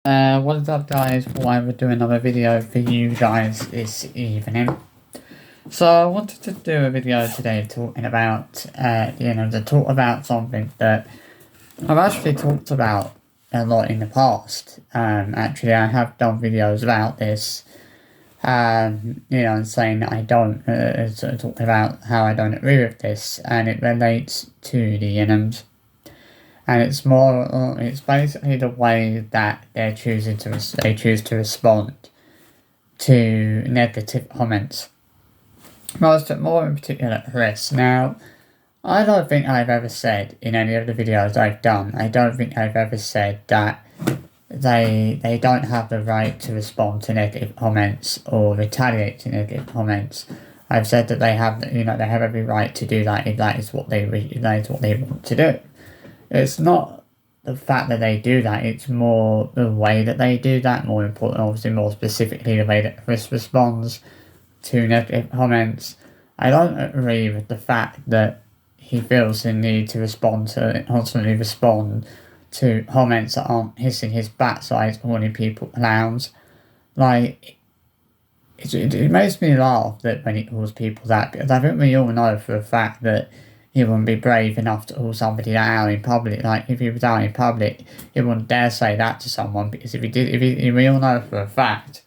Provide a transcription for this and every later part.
What is up guys, why we're doing another video for you guys this evening. So I wanted to do a video today talking about, to talk about something that I've actually talked about a lot in the past. Actually I have done videos about this, and saying that I don't, talking about how I don't agree with this, and it relates to the inghams. And it's basically the way that they choose to respond to negative comments. More in particular, Chris. Now, I don't think I've ever said in any of the videos I've done, I don't think I've ever said that they don't have the right to respond to negative comments or retaliate to negative comments. I've said that they have every right to do that if that is what they want to do. It's not the fact that they do that, it's more the way that they do that, more important, obviously more specifically the way that Chris responds to negative comments. I don't agree with the fact that he feels the need to constantly respond to comments that aren't hissing his backside, calling people clowns. Like, it makes me laugh that when he calls people that, because I think we all know for a fact that he wouldn't be brave enough to call somebody that out in public. Like, if he was out in public, he wouldn't dare say that to someone, because we all know for a fact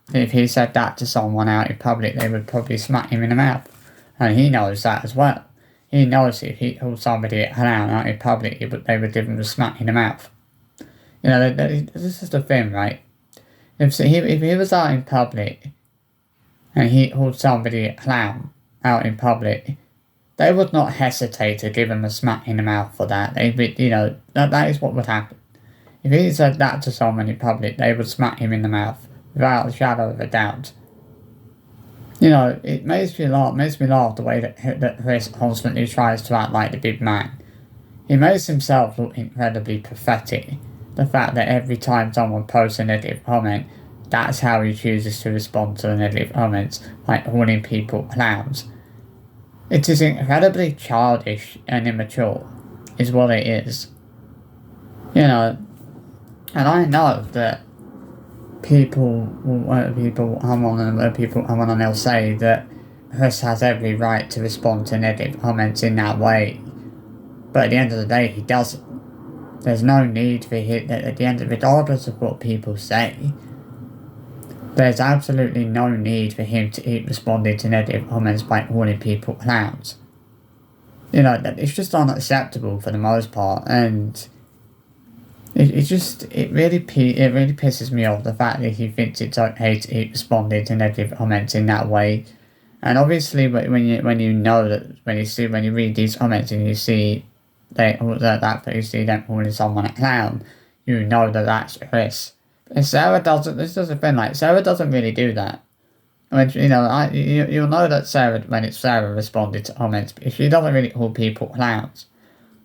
that if he said that to someone out in public, they would probably smack him in the mouth. And he knows that as well. He knows if he called somebody a clown out in public, they would give him a smack in the mouth. This is the thing, right? If he was out in public and he called somebody a clown out in public, they would not hesitate to give him a smack in the mouth for that. That is what would happen. If he said that to someone in public, they would smack him in the mouth without a shadow of a doubt. It makes me laugh the way that Chris constantly tries to act like the big man. He makes himself look incredibly pathetic. The fact that every time someone posts a negative comment, that's how he chooses to respond to the negative comments, like calling people clowns. It is incredibly childish and immature, is what it is. And I know that people come on and they'll say that Chris has every right to respond to negative comments in that way, but at the end of the day, he doesn't. There's no need for him. At the end of it, regardless of what people say, there's absolutely no need for him to keep responding to negative comments by calling people clowns. It's just unacceptable for the most part, and it really pisses me off, the fact that he thinks it's okay to keep responding to negative comments in that way. And obviously, when you read these comments and you see you see them calling someone a clown, you know that that's Chris. And Sarah doesn't. This is the thing. Like, Sarah doesn't really do that. You'll know that when it's Sarah responded to comments, but she doesn't really call people clowns,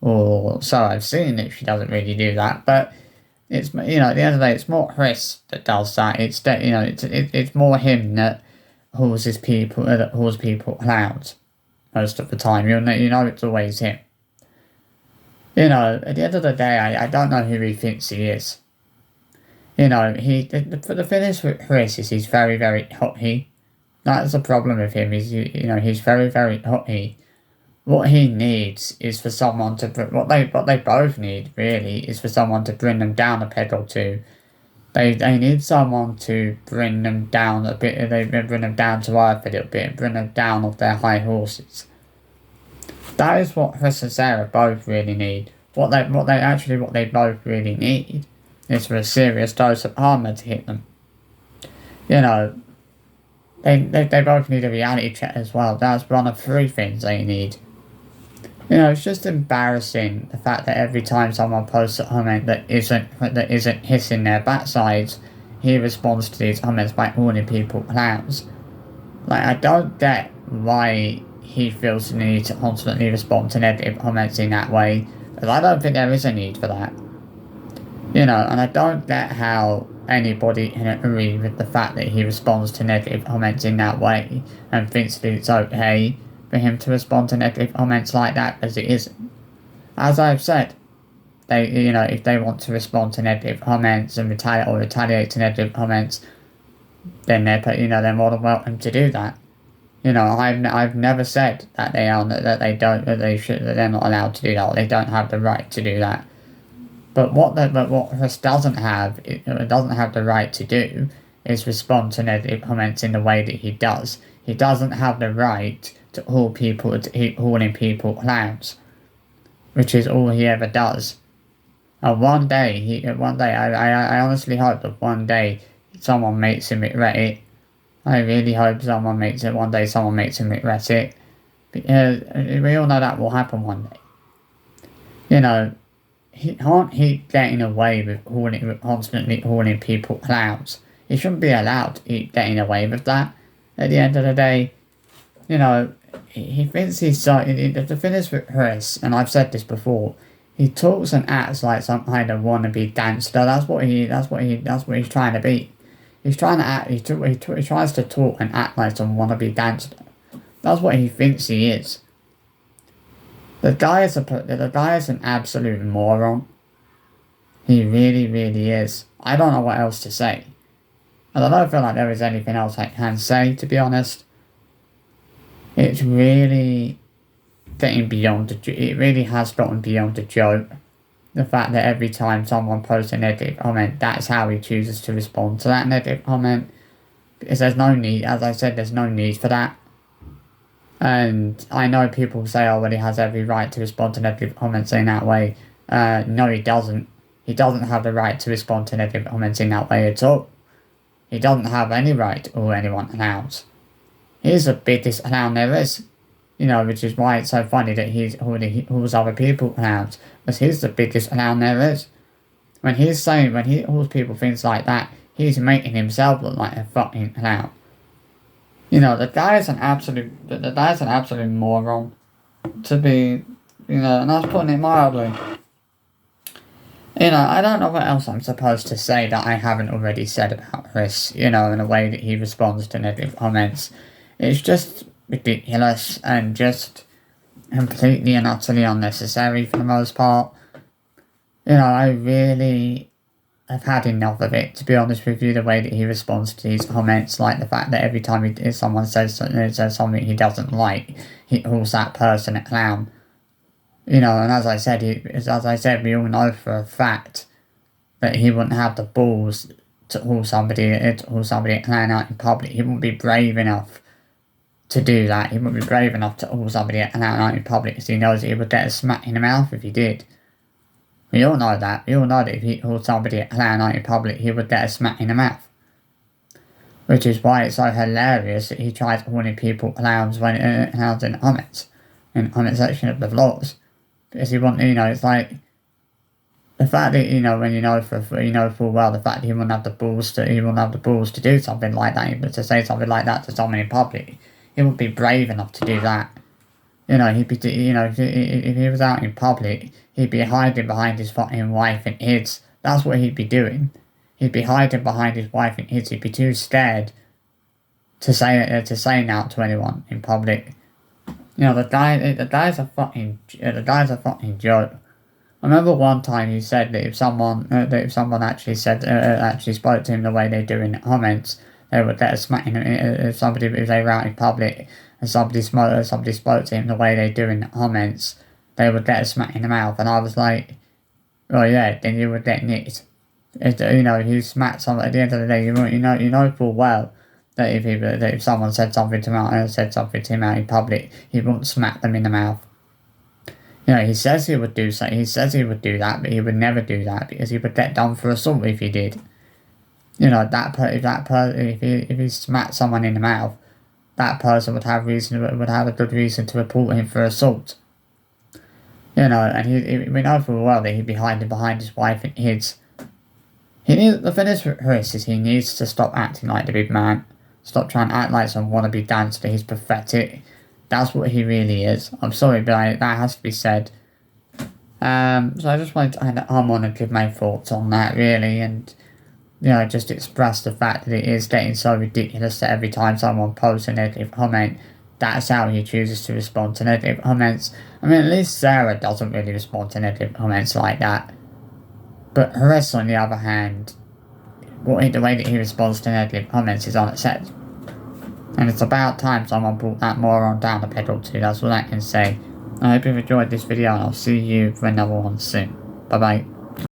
or so I've seen that she doesn't really do that. But it's at the end of the day, it's more Chris that does that. It's more him that calls people clowns most of the time. It's always him. At the end of the day, I don't know who he thinks he is. The thing is with Chris is he's very, very cocky. That's the problem with him, he's very, very cocky. What he needs is for someone to, what they both need, really, is for someone to bring them down a peg or two. They need someone to bring them down a bit, bring them down to earth a little bit, bring them down off their high horses. That is what Chris and Sarah both really need. What they both really need is for a serious dose of armour to hit them. They both need a reality check as well. That's one of three things they need. It's just embarrassing, the fact that every time someone posts a comment that isn't hissing their backsides, he responds to these comments by calling people clowns. Like, I don't get why he feels the need to constantly respond to negative comments in that way, because I don't think there is a need for that. And I don't get how anybody can agree with the fact that he responds to negative comments in that way and thinks that it's okay for him to respond to negative comments like that, as it isn't. As I've said, if they want to respond to negative comments and retaliate to negative comments, then they're more than welcome to do that. I've never said that they're not allowed to do that, or they don't have the right to do that. But what Chris doesn't have the right to do is respond to negative comments in the way that he does. He doesn't have the right to calling people clowns, which is all he ever does. And one day, I honestly hope that one day someone makes him regret it. I really hope someone makes him regret it. Because we all know that will happen one day. He can't keep getting away with constantly calling people clowns. He shouldn't be allowed to keep getting away with that. At the end of the day, he thinks he's so. The thing is with Chris, and I've said this before, he talks and acts like some kind of wannabe gangster. That's what he's trying to be. He's trying to act. He tries to talk and act like some wannabe gangster. That's what he thinks he is. The guy is an absolute moron. He really, really is. I don't know what else to say. And I don't feel like there is anything else I can say, to be honest. It's really it really has gotten beyond a joke. The fact that every time someone posts a negative comment, that's how he chooses to respond to that negative comment. Because there's no need, as I said, there's no need for that. And I know people say, oh, well, he has every right to respond to negative comments in that way. No, he doesn't. He doesn't have the right to respond to negative comments in that way at all. He doesn't have any right to call anyone clowns. He's the biggest clown there is. Which is why it's so funny that he calls other people clowns. Because he's the biggest clown there is. When he calls people things like that, he's making himself look like a fucking clown. The guy is an absolute moron. To be, and I was putting it mildly. I don't know what else I'm supposed to say that I haven't already said about Chris, in the way that he responds to negative comments. It's just ridiculous and just completely and utterly unnecessary for the most part. I really have had enough of it, to be honest with you, the way that he responds to these comments, like the fact that every time someone says something he doesn't like, he calls that person a clown. And as I said, we all know for a fact that he wouldn't have the balls to call somebody a clown out in public. He wouldn't be brave enough to do that. He wouldn't be brave enough to call somebody a clown out in public, because he knows that he would get a smack in the mouth if he did. We all know that. We all know that if he called somebody a clown out in public, he would get a smack in the mouth. Which is why it's so hilarious that he tries calling people clowns when in the comments, in the comment section of the vlogs. Because it's like the fact that when full well the fact that he wouldn't have the balls to do something like that, but to say something like that to someone in public, he wouldn't be brave enough to do that. He'd be, if he was out in public, he'd be hiding behind his fucking wife and kids. That's what he'd be doing. He'd be hiding behind his wife and kids. He'd be too scared to say that to anyone in public. The guy's a fucking joke. I remember one time he said that if someone actually spoke to him the way they do in the comments, they would get a smack in if they were out in public and somebody spoke to him the way they do in the comments, they would get a smack in the mouth. And I was like, well, yeah, then you would get nicked. If you smack someone at the end of the day, you know full well that if someone said something to him out in public, he wouldn't smack them in the mouth. He says he would do so. He says he would do that, but he would never do that because he would get done for assault if he did. If he smacked someone in the mouth, that person would have a good reason to report him for assault. And we know full well that he'd be hiding behind his wife and kids. The thing is with Chris is he needs to stop acting like the big man. Stop trying to act like some wannabe gangster. He's pathetic. That's what he really is. I'm sorry, but that has to be said. So I just wanted to kind of on and give my thoughts on that, really, and just express the fact that it is getting so ridiculous that every time someone posts a negative comment, that's how he chooses to respond to negative comments. I mean, at least Sarah doesn't really respond to negative comments like that. But Harris, on the other hand, the way that he responds to negative comments is unacceptable. And it's about time someone brought that moron down the pedal too, that's all I can say. I hope you've enjoyed this video and I'll see you for another one soon. Bye bye.